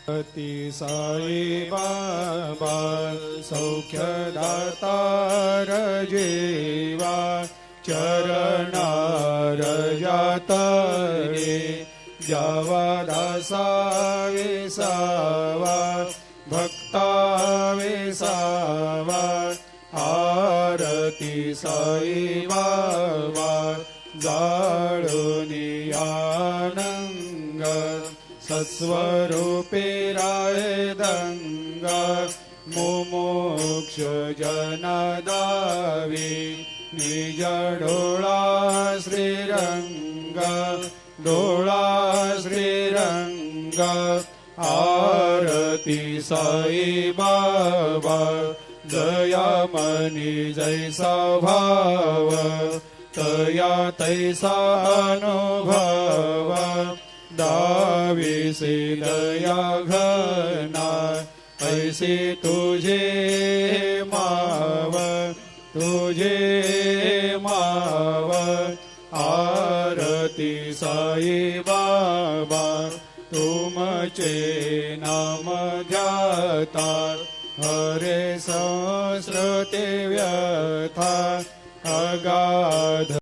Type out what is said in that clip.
अति साई बाबा सौख्यदातार जेवा चरणार जातरे जावा दासा विसावा भक्ता विसावा आरती साई बाबा जाळुनी आनंग सत्स्वरूपे राय दंग मुमुक्ष जनदावी निज डोळा श्रीरंग डोळा श्रीरंग आरती साई बाबा जया मनी जैसा भाव तया तैसा अनुभव दाविसे दया घना ऐसे तुझे माव आरती साई बाबा तुमचे नाम ध्याता हरे सहस्रते व्यथा अगाध